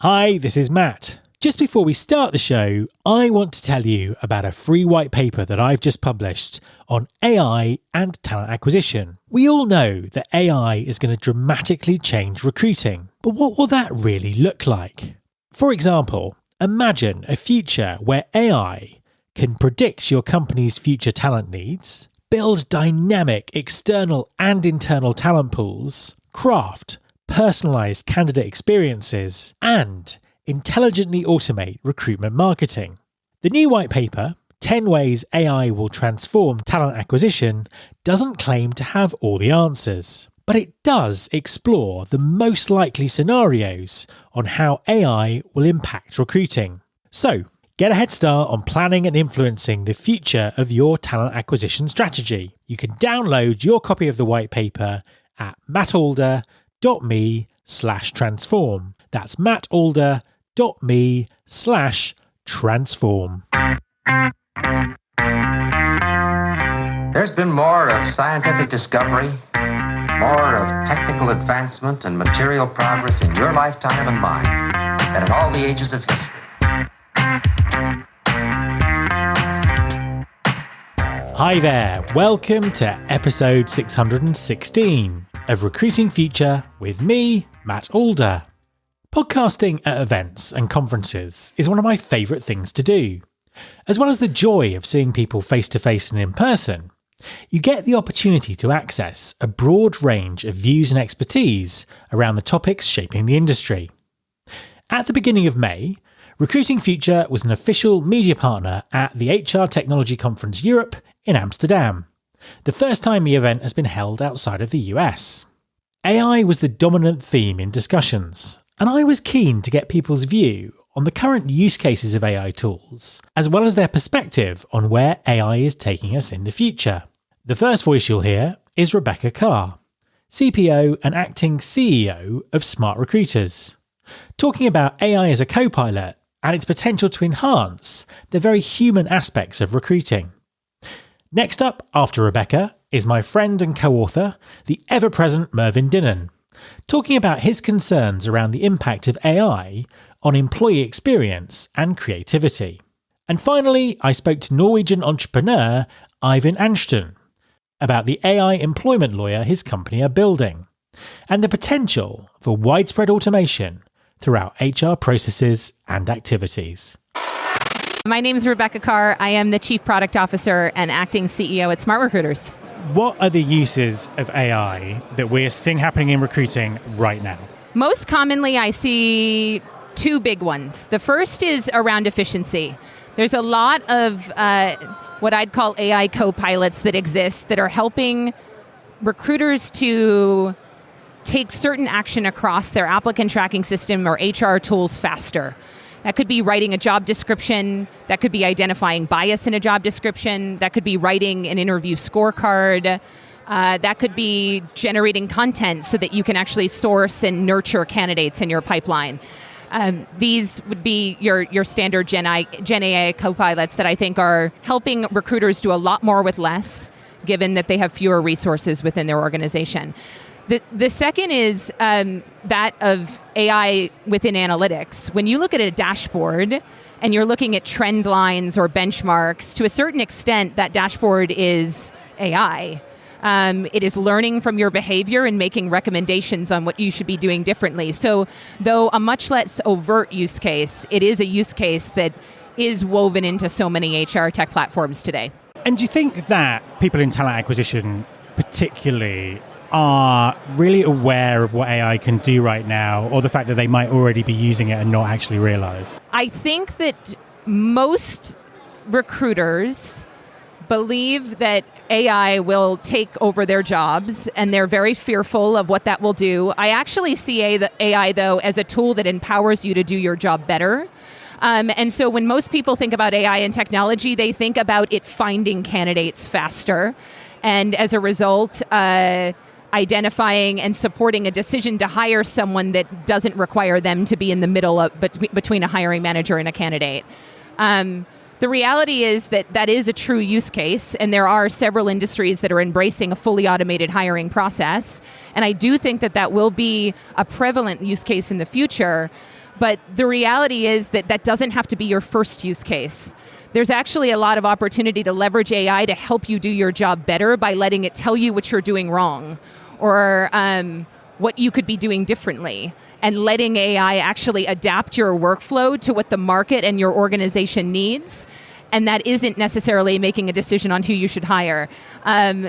Hi, this is Matt. Just before we start the show, I want to tell you about a free white paper that I've just published on AI and talent acquisition. We all know that AI is going to dramatically change recruiting, but what will that really look like? For example, imagine a future where AI can predict your company's future talent needs, build dynamic external and internal talent pools, craft personalised candidate experiences, and intelligently automate recruitment marketing. The new white paper, 10 Ways AI Will Transform Talent Acquisition, doesn't claim to have all the answers, but it does explore the most likely scenarios on how AI will impact recruiting. So, get a head start on planning and influencing the future of your talent acquisition strategy. You can download your copy of the white paper at mattalder.me/transform. That's mattalder.me/transform. There's been more of scientific discovery, more of technical advancement and material progress in your lifetime and mine than in all the ages of history. Hi there, welcome to episode 616 of Recruiting Future with me, Matt Alder. Podcasting at events and conferences is one of my favourite things to do. As well as the joy of seeing people face to face and in person, you get the opportunity to access a broad range of views and expertise around the topics shaping the industry. At the beginning of May, Recruiting Future was an official media partner at the HR Technology Conference Europe in Amsterdam, the first time the event has been held outside of the US. AI was the dominant theme in discussions, and I was keen to get people's view on the current use cases of AI tools, as well as their perspective on where AI is taking us in the future. The first voice you'll hear is Rebecca Carr, CPO and acting CEO of Smart Recruiters, talking about AI as a co-pilot and its potential to enhance the very human aspects of recruiting. Next up, after Rebecca, is my friend and co-author, the ever-present Mervyn Dinnan, talking about his concerns around the impact of AI on employee experience and creativity. And finally, I spoke to Norwegian entrepreneur Ivan Anston about the AI employment lawyer his company are building, and the potential for widespread automation throughout HR processes and activities. My name is Rebecca Carr. I am the Chief Product Officer and Acting CEO at Smart Recruiters. What are the uses of AI that we're seeing happening in recruiting right now? Most commonly, I see two big ones. The first is around efficiency. There's a lot of what I'd call AI co-pilots that exist that are helping recruiters to take certain action across their applicant tracking system or HR tools faster. That could be writing a job description. That could be identifying bias in a job description. That could be writing an interview scorecard. That could be generating content so that you can actually source and nurture candidates in your pipeline. These would be your standard Gen AI co-pilots that I think are helping recruiters do a lot more with less, given that they have fewer resources within their organization. The second is that of AI within analytics. When you look at a dashboard and you're looking at trend lines or benchmarks, to a certain extent, that dashboard is AI. It is learning from your behavior and making recommendations on what you should be doing differently. So though a much less overt use case, it is a use case that is woven into so many HR tech platforms today. And do you think that people in talent acquisition particularly are really aware of what AI can do right now, or the fact that they might already be using it and not actually realize? I think that most recruiters believe that AI will take over their jobs, and they're very fearful of what that will do. I actually see AI, though, as a tool that empowers you to do your job better. And so when most people think about AI and technology, they think about it finding candidates faster. And as a result, identifying and supporting a decision to hire someone that doesn't require them to be in the middle of between a hiring manager and a candidate. The reality is that is a true use case, and there are several industries that are embracing a fully automated hiring process. And I do think that will be a prevalent use case in the future. But the reality is that that doesn't have to be your first use case. There's actually a lot of opportunity to leverage AI to help you do your job better by letting it tell you what you're doing wrong or what you could be doing differently, and letting AI actually adapt your workflow to what the market and your organization needs. And that isn't necessarily making a decision on who you should hire.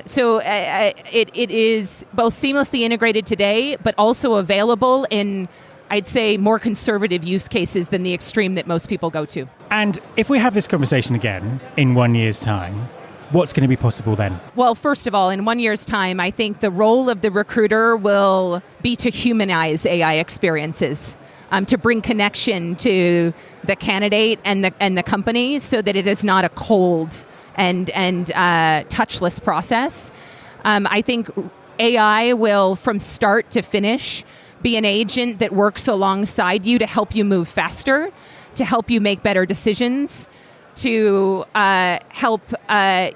So it is both seamlessly integrated today, but also available in, I'd say, more conservative use cases than the extreme that most people go to. And if we have this conversation again in 1 year's time, what's going to be possible then? Well, first of all, in 1 year's time, I think the role of the recruiter will be to humanize AI experiences, to bring connection to the candidate and the company, so that it is not a cold and touchless process. I think AI will, from start to finish, be an agent that works alongside you to help you move faster, to help you make better decisions, to help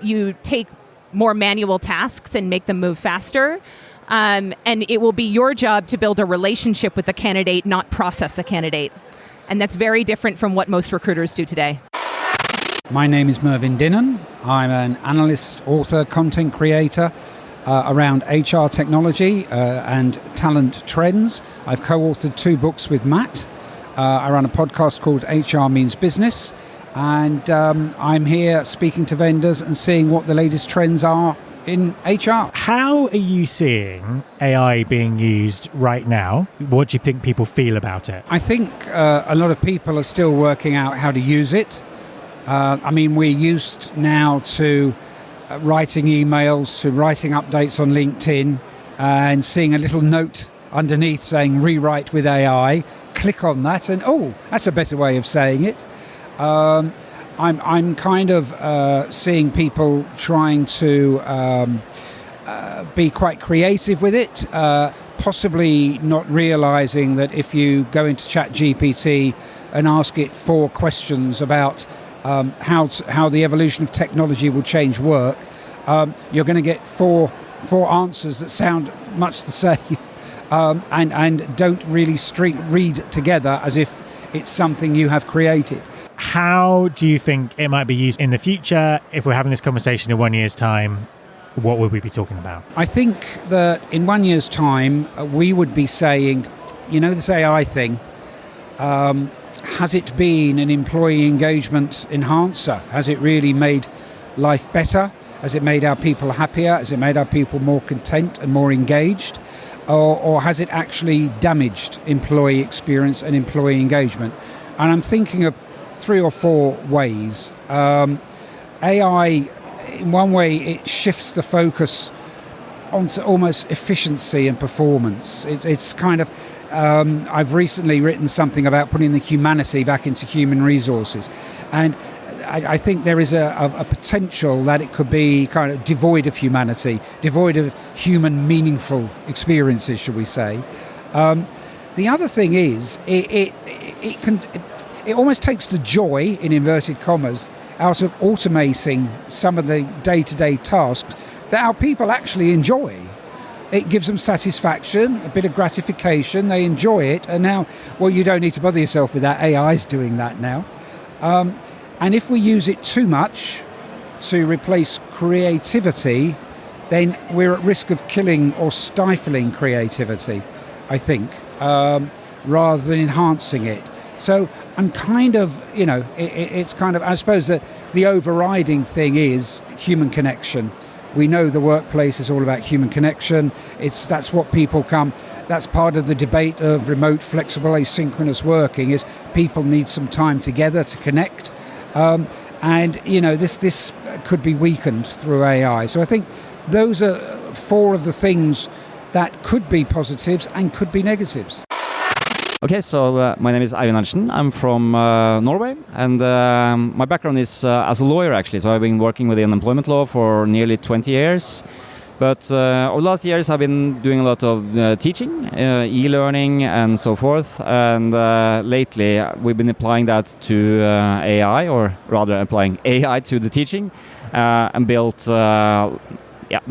you take more manual tasks and make them move faster. And it will be your job to build a relationship with the candidate, not process a candidate. And that's very different from what most recruiters do today. My name is Mervyn Dinnan. I'm an analyst, author, content creator around HR technology and talent trends. I've co-authored 2 books with Matt. I run a podcast called HR Means Business. And I'm here speaking to vendors and seeing what the latest trends are in HR. How are you seeing AI being used right now? What do you think people feel about it? I think a lot of people are still working out how to use it. We're used now to writing emails, to writing updates on LinkedIn and seeing a little note underneath saying rewrite with AI. Click on that and, oh, that's a better way of saying it. I'm kind of seeing people trying to be quite creative with it, possibly not realizing that if you go into ChatGPT and ask it 4 questions about how the evolution of technology will change work, you're going to get four answers that sound much the same and don't really read together as if it's something you have created. How do you think it might be used in the future? If we're having this conversation in 1 year's time, what would we be talking about? I think that in 1 year's time, we would be saying, this AI thing, has it been an employee engagement enhancer? Has it really made life better? Has it made our people happier? Has it made our people more content and more engaged? Or has it actually damaged employee experience and employee engagement? And I'm thinking of 3 or 4 ways. AI, in one way, it shifts the focus onto almost efficiency and performance. It's kind of, I've recently written something about putting the humanity back into human resources. And I think there is a potential that it could be kind of devoid of humanity, devoid of human meaningful experiences, shall we say. The other thing is, it almost takes the joy, in inverted commas, out of automating some of the day-to-day tasks that our people actually enjoy. It gives them satisfaction, a bit of gratification, they enjoy it, and now, well, you don't need to bother yourself with that, AI's doing that now. And if we use it too much to replace creativity, then we're at risk of killing or stifling creativity, I think, rather than enhancing it. So I'm kind of, it's kind of, I suppose that the overriding thing is human connection. We know the workplace is all about human connection. That's what people come. That's part of the debate of remote, flexible, asynchronous working is people need some time together to connect. This could be weakened through AI. So I think those are 4 of the things that could be positives and could be negatives. Okay, so my name is Eivind Andersen. I'm from Norway, and my background is as a lawyer, actually. So I've been working within employment law for nearly 20 years. But over the last years, I've been doing a lot of teaching, e-learning, and so forth. And lately, we've been applying that to AI, or rather applying AI to the teaching, and built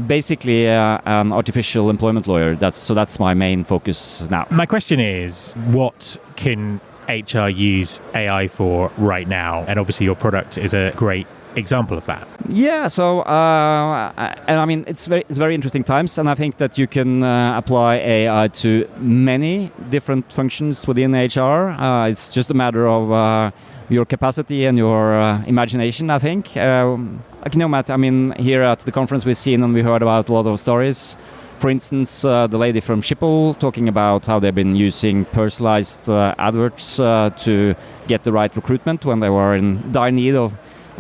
basically an artificial employment lawyer. That's my main focus now. My question is, what can HR use AI for right now? And obviously your product is a great example of that. Yeah, so and I mean it's very interesting times, and I think that you can apply AI to many different functions within HR. It's just a matter of your capacity and your imagination, I think. Like, you know, Matt, I mean, here at the conference we've seen and we heard about a lot of stories. For instance, the lady from Schiphol talking about how they've been using personalized adverts to get the right recruitment when they were in dire need of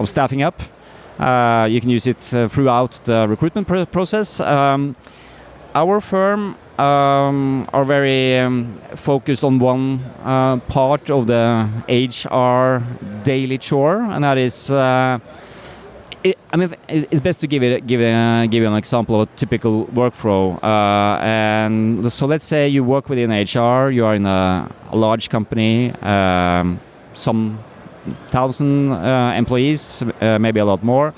staffing up. You can use it throughout the recruitment process. Our firm are very focused on one part of the HR daily chore, and that is, it's best to give you an example of a typical workflow. And so let's say you work within HR, you are in a large company, some 1,000 employees, maybe a lot more.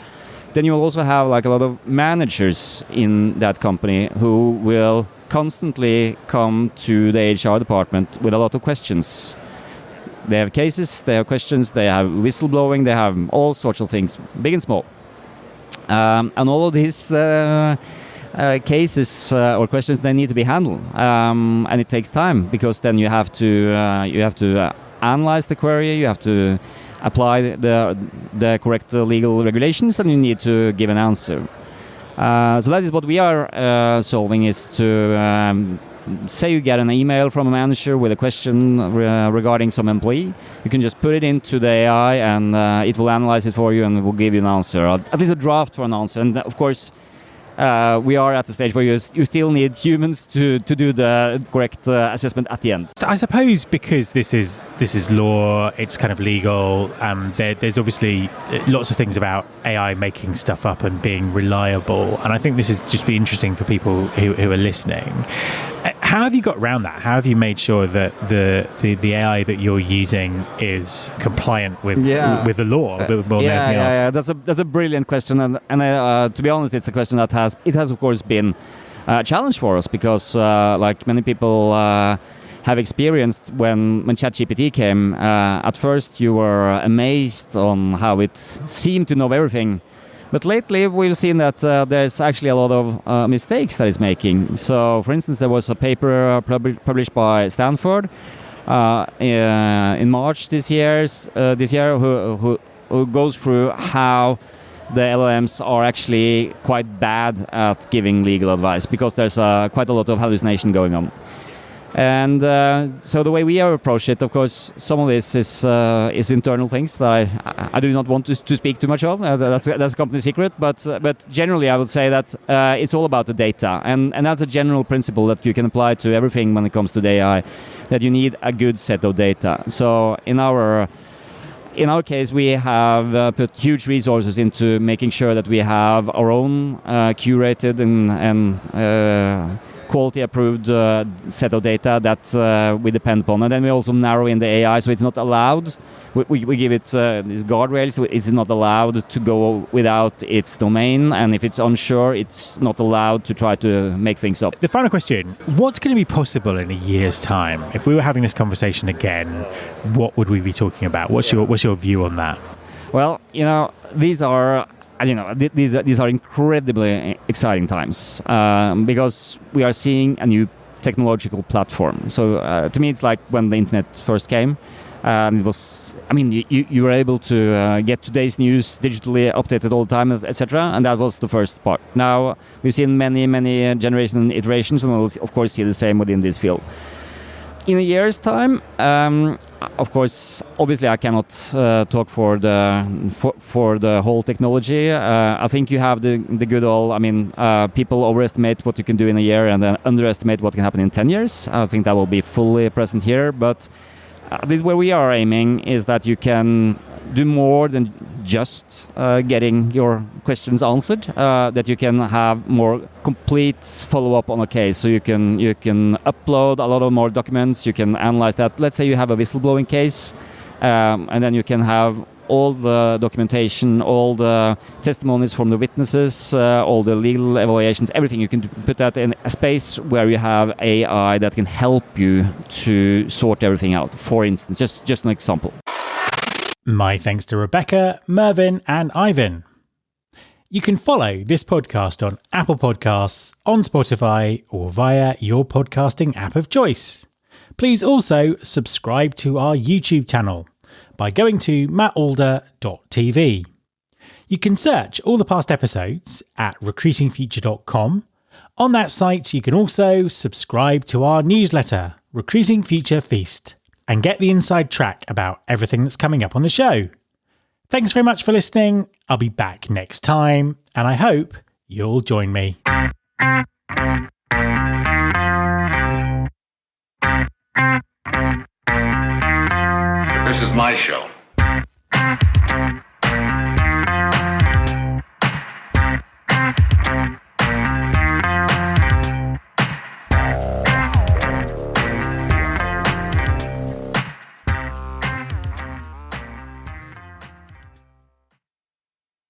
Then you will also have like a lot of managers in that company who will constantly come to the HR department with a lot of questions. They have cases, they have questions, they have whistleblowing, they have all sorts of things, big and small. And all of these cases or questions, they need to be handled, and it takes time because then you have to analyze the query, you have to apply the correct legal regulations, and you need to give an answer. So that is what we are solving, is to say you get an email from a manager with a question regarding some employee. You can just put it into the AI and it will analyze it for you and it will give you an answer, or at least a draft for an answer. And of course, we are at the stage where you still need humans to do the correct assessment at the end. I suppose because this is law, it's kind of legal. There's obviously lots of things about AI making stuff up and being reliable, and I think this is just be interesting for people who are listening. How have you got around that? How have you made sure that the AI that you're using is compliant with the law more than anything else? Yeah, that's a brilliant question, and to be honest, it's a question that has of course been a challenge for us because like many people have experienced when ChatGPT came. At first, you were amazed on how it seemed to know everything. But lately, we've seen that there's actually a lot of mistakes that it's making. So, for instance, there was a paper published by Stanford in March this year, who goes through how the LLMs are actually quite bad at giving legal advice because there's quite a lot of hallucination going on. And so the way we have approached it, of course, some of this is internal things that I do not want to speak too much of. That's company secret. But generally, I would say that it's all about the data, and that's a general principle that you can apply to everything when it comes to the AI. That you need a good set of data. So in our case, we have put huge resources into making sure that we have our own curated and quality approved set of data that we depend upon, and then we also narrow in the AI, so it's not allowed. We give it these guardrails, so it's not allowed to go without its domain, and if it's unsure, it's not allowed to try to make things up. The final question: what's going to be possible in a year's time? If we were having this conversation again, what would we be talking about? What's your view on that? Well, these are. As you know, these are incredibly exciting times because we are seeing a new technological platform. So to me, it's like when the internet first came. It was, you were able to get today's news digitally updated all the time, etc. And that was the first part. Now we've seen many generations and iterations, and we'll of course see the same within this field. In a year's time, of course, obviously I cannot talk for the whole technology. I think you have the good old, people overestimate what you can do in a year and then underestimate what can happen in 10 years. I think that will be fully present here, but this is where we are aiming, is that you can do more than just getting your questions answered, that you can have more complete follow-up on a case. So you can upload a lot of more documents, you can analyze that. Let's say you have a whistleblowing case, and then you can have all the documentation, all the testimonies from the witnesses, all the legal evaluations, everything. You can put that in a space where you have AI that can help you to sort everything out. For instance, just an example. My thanks to Rebecca, Mervyn, and Ivan. You can follow this podcast on Apple Podcasts, on Spotify, or via your podcasting app of choice. Please also subscribe to our YouTube channel by going to mattalder.tv. You can search all the past episodes at recruitingfuture.com. On that site, you can also subscribe to our newsletter, Recruiting Future Feast, and get the inside track about everything that's coming up on the show. Thanks very much for listening. I'll be back next time, and I hope you'll join me. This is my show.